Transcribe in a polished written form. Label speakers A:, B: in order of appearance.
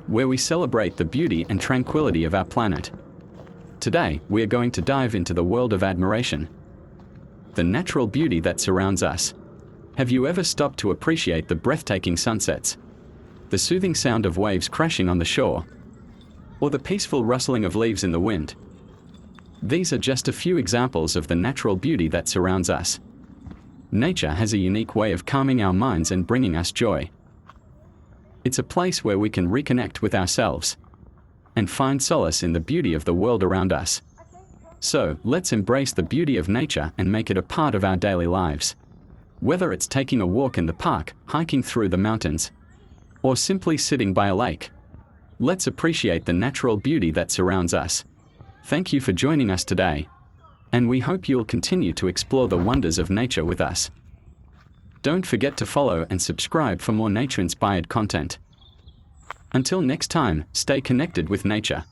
A: where we celebrate the beauty and tranquility of our planet. Today, we are going to dive into the world of admiration, the natural beauty that surrounds us. Have you ever stopped to appreciate the breathtaking sunsets, the soothing sound of waves crashing on the shore, or the peaceful rustling of leaves in the wind? These are just a few examples of the natural beauty that surrounds us. Nature has a unique way of calming our minds and bringing us joy. It's a place where we can reconnect with ourselves and find solace in the beauty of the world around us. So, let's embrace the beauty of nature and make it a part of our daily lives. Whether it's taking a walk in the park, hiking through the mountains, or simply sitting by a lake, let's appreciate the natural beauty that surrounds us. Thank you for joining us today, and we hope you'll continue to explore the wonders of nature with us. Don't forget to follow and subscribe for more nature-inspired content. Until next time, stay connected with nature.